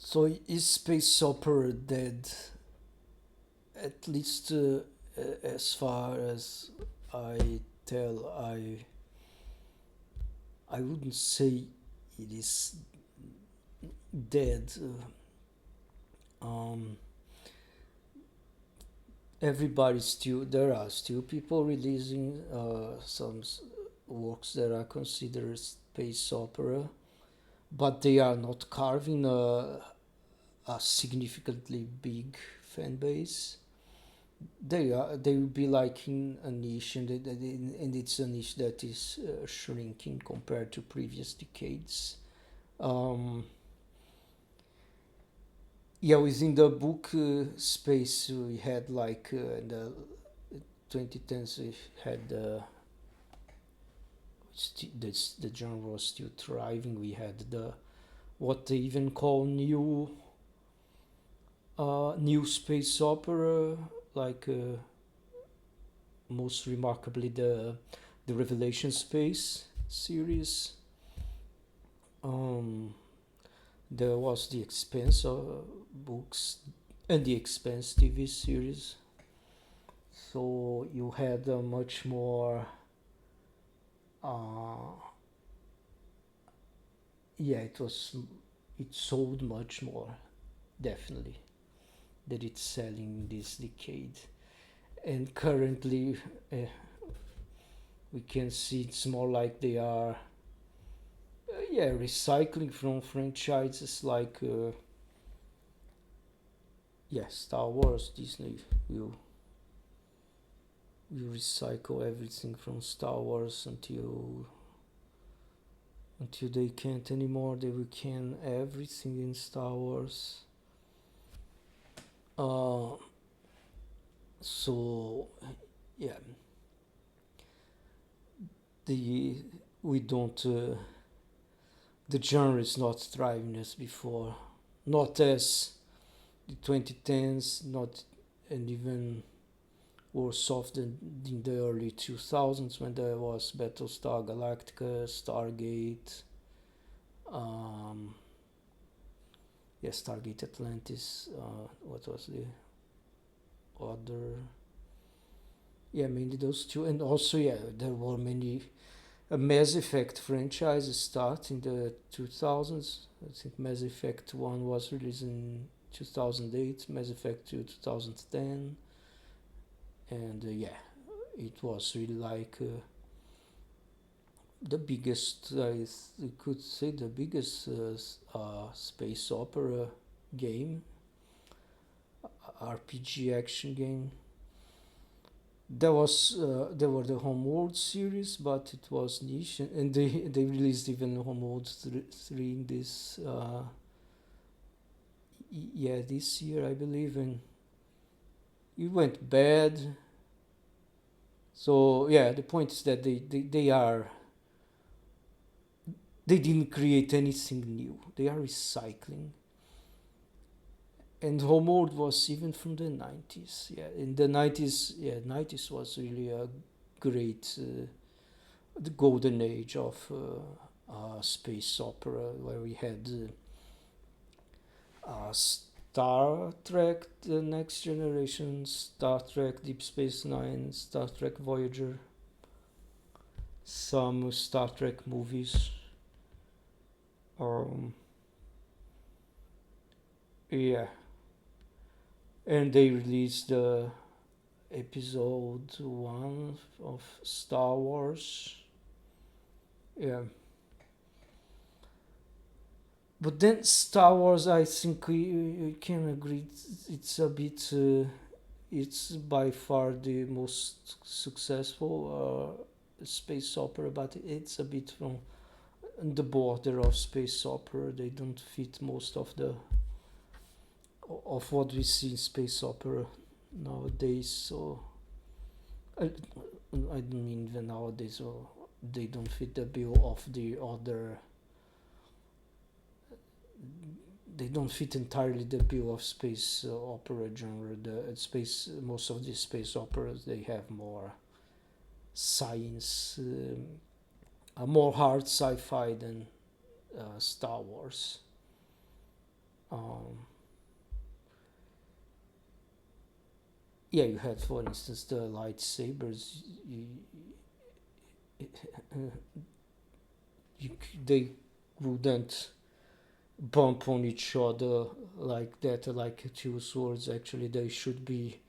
So is space opera dead? At least as far as I tell, I wouldn't say it is dead. Um, Everybody still there are still people releasing some works that are considered space opera, but they are not carving a significantly big fan base. They will be like in a niche, and it's a niche that is shrinking compared to previous decades. Um, yeah, within the book space, we had like in the 2010s we had the genre was still thriving. We had the what they even call new space opera, like most remarkably the Revelation Space series. Um, there was the Expense books and the Expense TV series. So you had a much more, uh, yeah, it sold much more definitely that it's selling this decade. And currently, uh, we can see it's more like they are, yeah, recycling from franchises like, yeah, Star Wars. Disney will recycle everything from Star Wars until they can't anymore. They will can everything in Star Wars. Uh, so yeah, the we don't the genre is not thriving as before, not as the 2010s, not and even worse off than in the early 2000s when there was Battlestar Galactica, Stargate, um, yeah, Stargate Atlantis. What was the other? Yeah, mainly those two, and also yeah, there were many Mass Effect franchises start in the 2000s. I think Mass Effect 1 was released in 2008, Mass Effect 2 2010, and yeah, it was really like the biggest, I could say, the biggest space opera game, RPG action game. There were the Homeworld series, but it was niche, and they released even Homeworld 3 in this yeah, this year I believe, and it went bad. So yeah, the point is that they didn't create anything new. They are recycling. And Homeworld was even from the 90s. Yeah, in the 90s, yeah, 90s was really a great the golden age of space opera, where we had Star Trek: The Next Generation, Star Trek: Deep Space Nine, Star Trek Voyager, some Star Trek movies. Um, yeah, and they released the episode one of Star Wars. Yeah, but then Star Wars, I think we can agree it's a bit. It's by far the most successful space opera, but it's a bit from the border of space opera. They don't fit most of what we see in space opera nowadays. So I, I don't mean even nowadays. So they don't fit the bill of the other. They don't fit entirely the bill of space opera genre. The space Most of the space operas they have more science, a more hard sci-fi than Star Wars. Um, yeah, you had, for instance, the lightsabers. You, they wouldn't bump on each other like that, like two swords. Actually, they should be,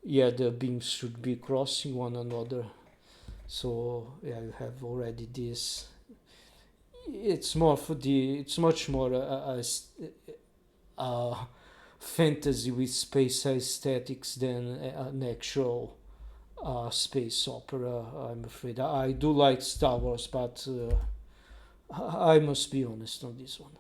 yeah, the beams should be crossing one another. So yeah, you have already this. It's more for the. It's much more a fantasy with space aesthetics than an actual space opera. I'm afraid I do like Star Wars, but I must be honest on this one.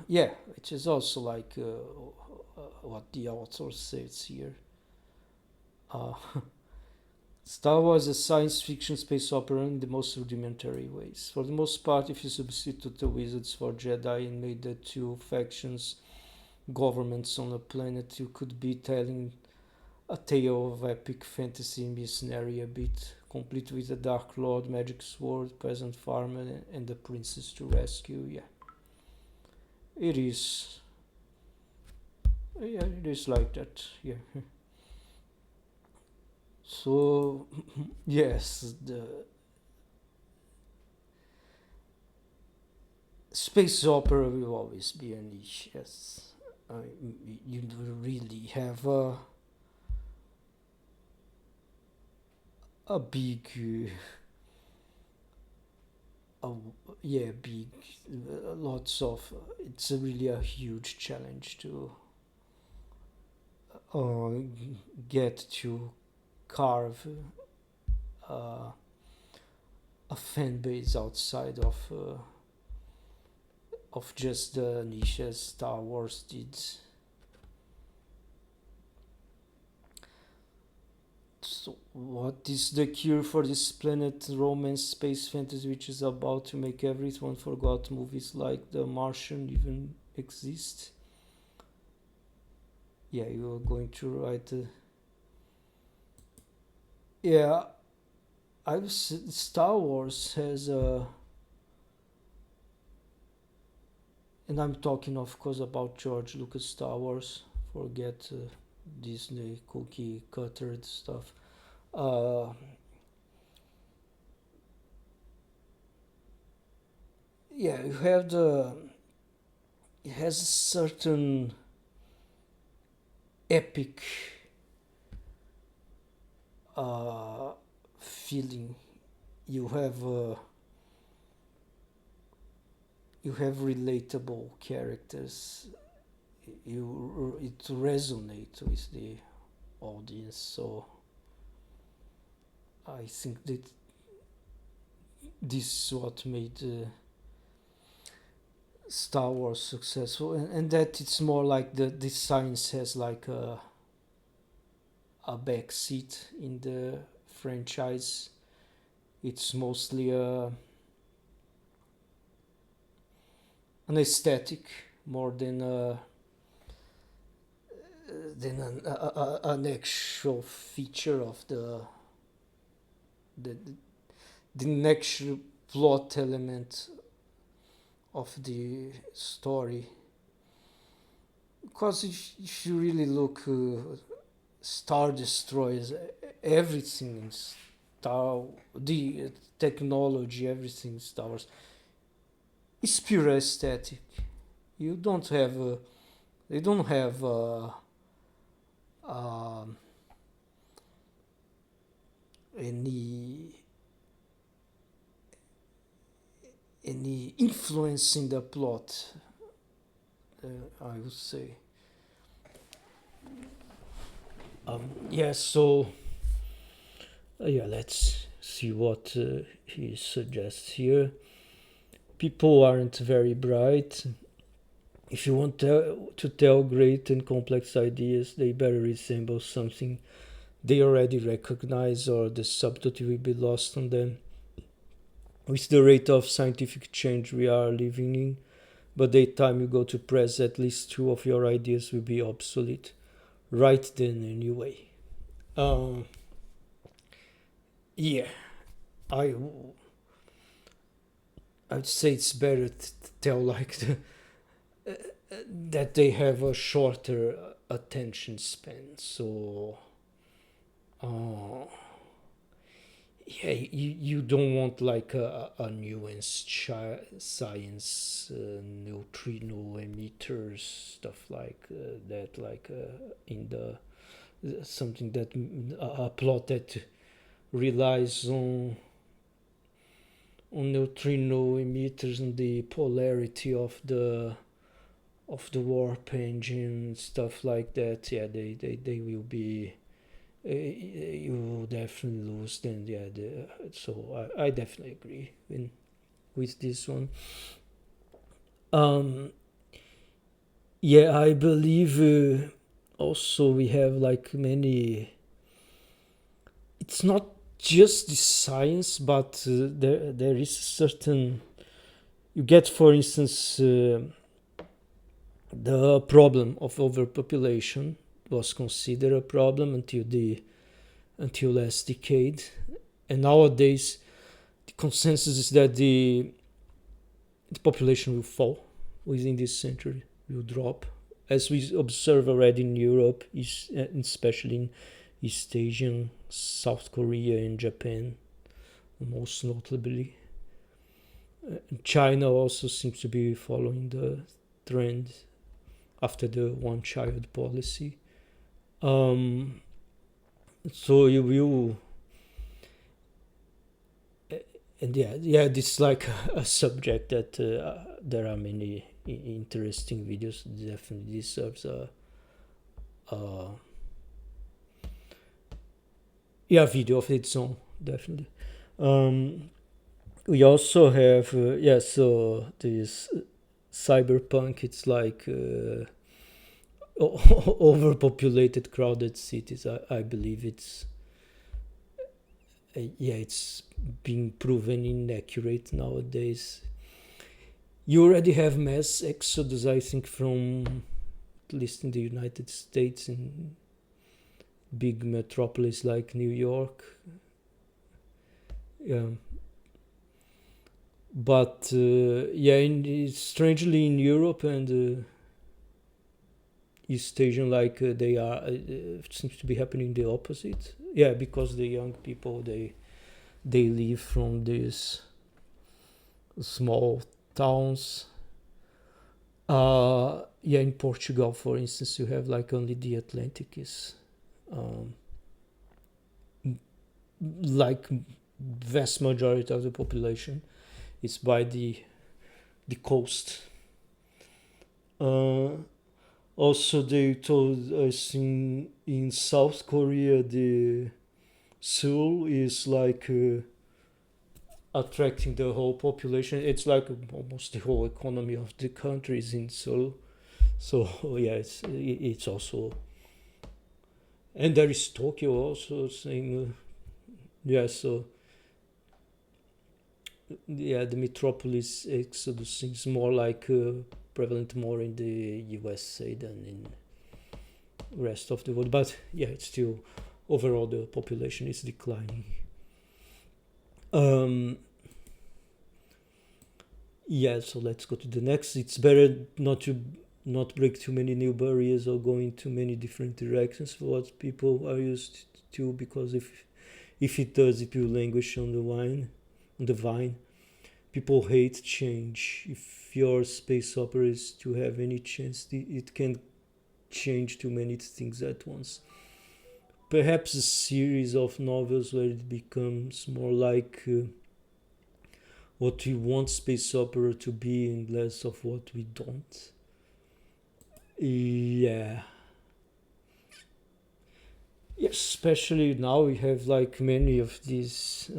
Yeah, which is also like what the author says here. Uh, Star Wars is a science fiction space opera in the most rudimentary ways. For the most part, if you substitute the wizards for Jedi and made the two factions governments on a planet, you could be telling a tale of epic fantasy mercenary a bit, complete with a Dark Lord, magic sword, peasant farmer, and a princess to rescue. Yeah, it is. Yeah, it is like that. Yeah. So yes, the space opera will always be a niche. Yes, you really have a big, uh, yeah, big, lots of. It's a really a huge challenge to uh, get to carve uh, a fan base outside of just the niches Star Wars did. So, what is the cure for this planet romance space fantasy which is about to make everyone forgot movies like The Martian even exist? Yeah, you are going to write. Yeah, Star Wars has a, and I'm talking of course about George Lucas Star Wars. Forget Disney cookie cutter stuff. Uh, yeah, you have the. It has a certain epic uh, feeling. You have you have relatable characters. It resonates with the audience. So I think that this is what made Star Wars successful, and that it's more like the science has like a back seat in the franchise. It's mostly an aesthetic more than an actual feature of the the actual plot element of the story. Because if you really look, Star destroys everything in Star, the technology, everything in Star Wars. It's pure aesthetic. You don't have, they don't have um, any any influence in the plot. I would say. Yeah. So yeah, let's see what he suggests here. People aren't very bright. If you want to tell great and complex ideas, they better resemble something they already recognize, or the subtlety will be lost on them. With the rate of scientific change we are living in, but the time you go to press, at least two of your ideas will be obsolete. Right then, anyway. Um, yeah, I I'd say it's better to tell like that they have a shorter attention span. So yeah, you don't want like a nuanced science, neutrino emitters, stuff like that, like in the something that a plot that relies on neutrino emitters and the polarity of the warp engine, stuff like that. Yeah, they will be you will definitely lose. Then yeah, so I definitely agree with this one. Yeah, I believe also we have like many. It's not just the science, but there is certain. You get, for instance, the problem of overpopulation was considered a problem until last decade, and nowadays the consensus is that the population will fall within this century, will drop, as we observe already in Europe, especially in East Asia, South Korea, and Japan, most notably. China also seems to be following the trend after the one-child policy. So you will, and yeah, this is like a subject that there are many interesting videos. Definitely deserves a video of its own. Definitely. We also have so this cyberpunk. It's like overpopulated, crowded cities. I believe it's it's being proven inaccurate nowadays. You already have mass exodus, I think, from at least in the United States, in big metropolis like New York. Yeah. But strangely in Europe and East Asian, like they are, it seems to be happening the opposite. Yeah, because the young people they live from these small towns. In Portugal, for instance, you have like only the Atlantic is like vast majority of the population is by the coast. Also, they told us in South Korea the Seoul is like attracting the whole population. It's like almost the whole economy of the country is in Seoul. So yeah, it's also, and there is Tokyo also saying so the metropolis exodus is more like prevalent more in the USA than in rest of the world, but yeah, it's still overall the population is declining. So let's go to the next. It's better not break too many new barriers or go into many different directions for what people are used to, because if it does, it will languish on the vine. People hate change. If your space opera is to have any chance, it can change too many things at once. Perhaps a series of novels where it becomes more like what we want space opera to be and less of what we don't. Yeah. Especially now we have like many of these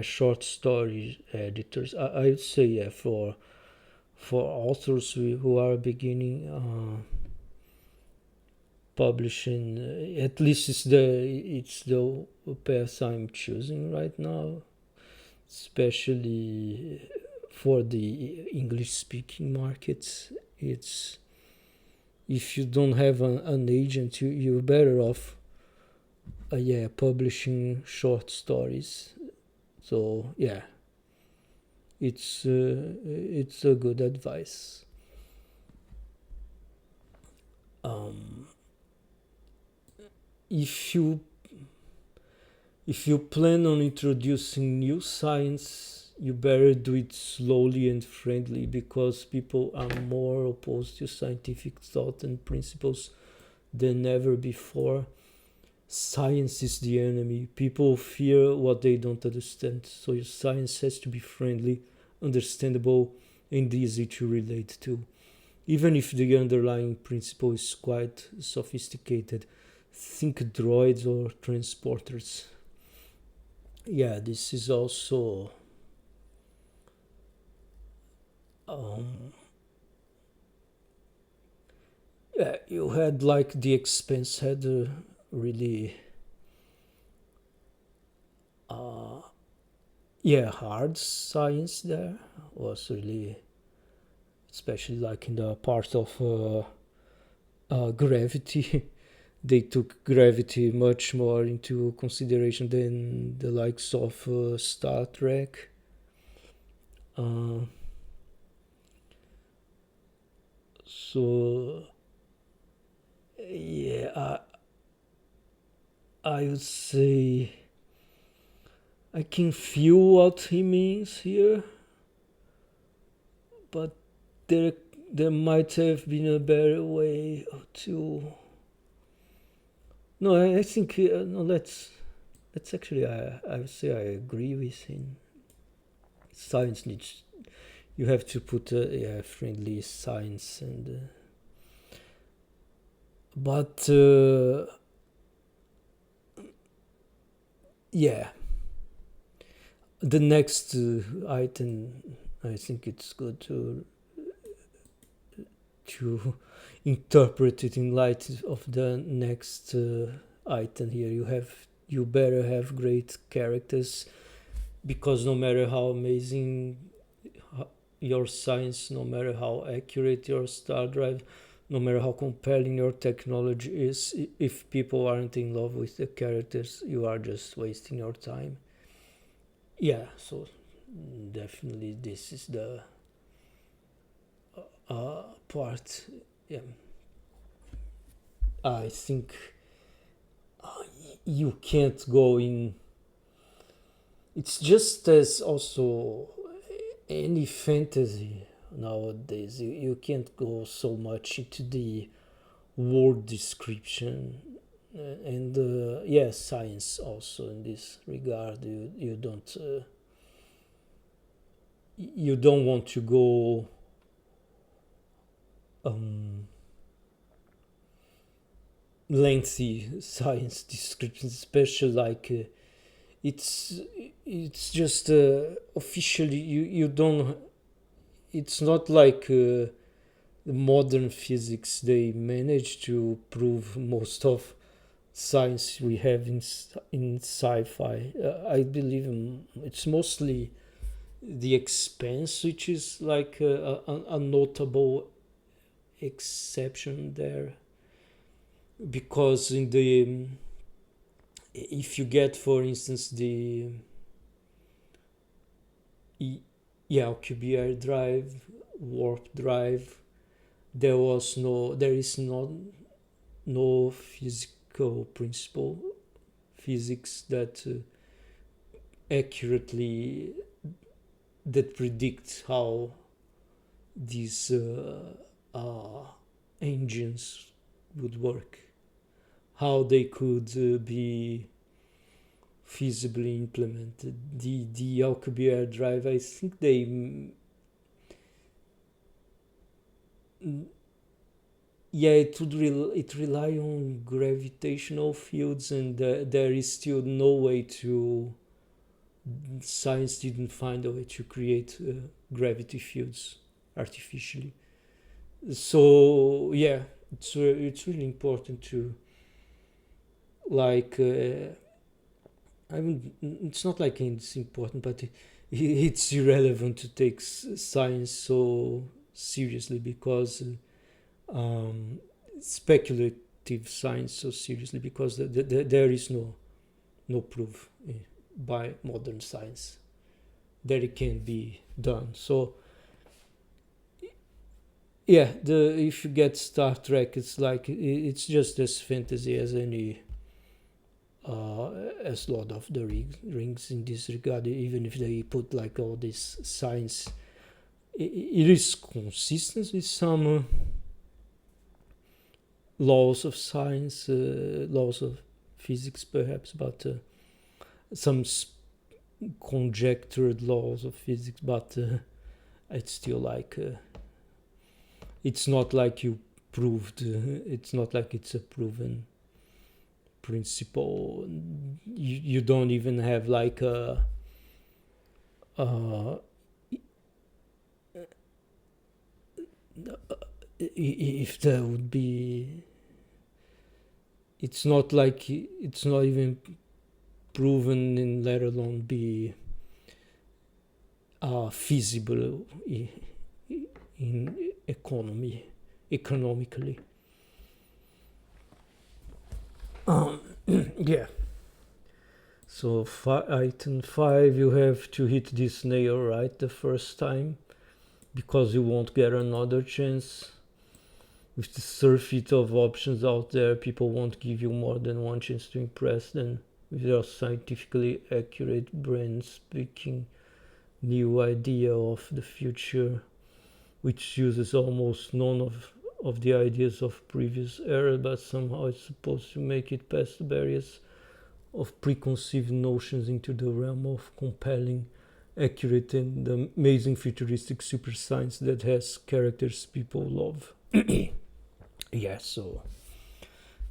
short story editors. I would say for authors who are beginning publishing, at least it's the path I'm choosing right now, especially for the English speaking markets. It's, if you don't have an agent, you're better off publishing short stories. So it's a good advice. Um, if you if you plan on introducing new science, you better do it slowly and friendly, because people are more opposed to scientific thought and principles than ever before. Science is the enemy. People fear what they don't understand, so your science has to be friendly, understandable, and easy to relate to. Even if the underlying principle is quite sophisticated, think droids or transporters. Yeah, this is also um, yeah, you had like the Expense had a really uh, yeah, hard science there. Was really, especially like in the part of gravity. They took gravity much more into consideration than the likes of Star Trek. Uh, so yeah, I would say I can feel what he means here, but there there might have been a better way to. No, I think no. Let's actually. I would say I agree with him. Science needs. You have to put yeah, friendly science and. But yeah, the next item, I think it's good to interpret it in light of the next item here. You better have great characters, because no matter how amazing your science, no matter how accurate your star drive, no matter how compelling your technology is, if people aren't in love with the characters, you are just wasting your time. Yeah, so definitely this is the part. Yeah, I think you can't go in. It's just as also any fantasy nowadays. You can't go so much into the word description and yeah, science also in this regard. You don't want to go um, lengthy science descriptions, especially like it's it's just officially you don't. It's not like modern physics. They manage to prove most of science we have in sci-fi. I believe it's mostly the Expanse, which is like a notable exception there, because in the if you get, for instance, the yeah, QBR drive, warp drive, there is no physical principle, physics that accurately that predicts how these engines would work, how they could be feasibly implemented. The Alcubierre drive, I think yeah, it rely on gravitational fields, and there is still no way to. Science didn't find a way to create gravity fields artificially. So yeah, it's really important to like. I mean, it's not like it's important, but it's irrelevant to take science so seriously, because um, speculative science so seriously, because there is no proof by modern science. that it can be done. So yeah, the if you get Star Trek, it's like it's just as fantasy as any as Lord of the Rings in this regard. Even if they put like all this science, it is consistent with some laws of science, laws of physics, perhaps, but some conjectured laws of physics. But it's still like it's not like you proved. It's not like it's a proven principle. You don't even have like a if there would be, it's not like it's not even proven, and let alone be feasible in economically. Yeah. So item 5, you have to hit this nail right the first time, because you won't get another chance. With the surfeit of options out there, people won't give you more than one chance to impress them with your scientifically accurate brain speaking new idea of the future, which uses almost none of the ideas of previous era, but somehow it's supposed to make it past the barriers of preconceived notions into the realm of compelling, accurate, and amazing futuristic super science that has characters people love. Yeah, so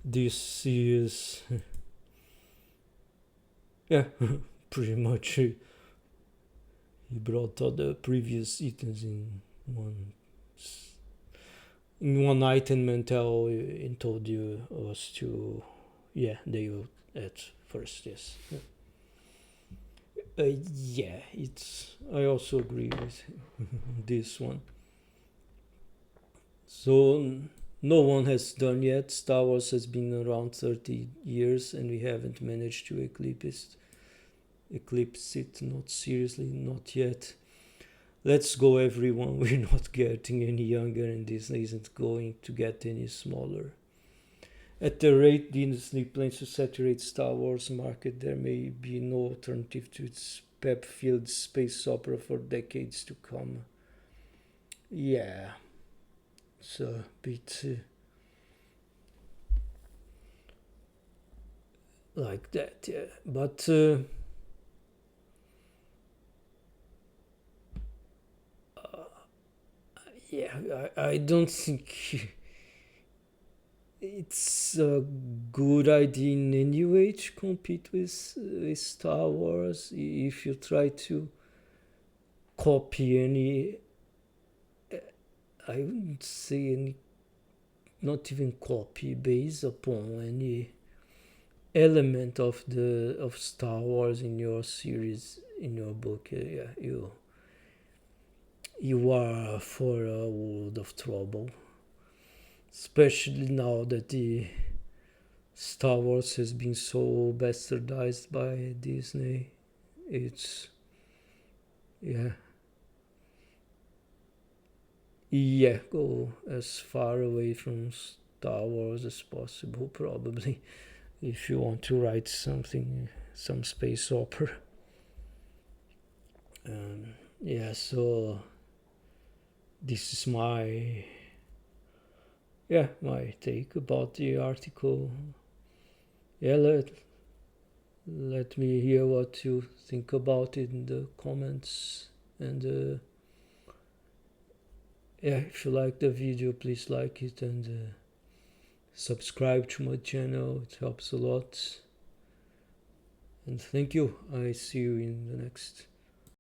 this is yeah, pretty much he brought all the previous items in one item and told you us to they will at first. Yes. Yeah, it's. I also agree with this one. So no one has done yet. Star Wars has been around 30 years, and we haven't managed to eclipse it. Not seriously, not yet. Let's go, everyone. We're not getting any younger, and Disney isn't going to get any smaller. At the rate Disney plans to saturate Star Wars market, there may be no alternative to its pep-filled space opera for decades to come. Yeah, it's a bit like that, yeah. But I don't think it's a good idea in any way to compete with Star Wars. If you try to copy any, I wouldn't say any, not even copy, based upon any element of Star Wars in your series, in your book. You are for a world of trouble, especially now that the Star Wars has been so bastardized by Disney. It's go as far away from Star Wars as possible, probably, if you want to write some space opera. So this is my take about the article. Let me hear what you think about it in the comments, and if you like the video, please like it and subscribe to my channel. It helps a lot. And thank you. I see you in the next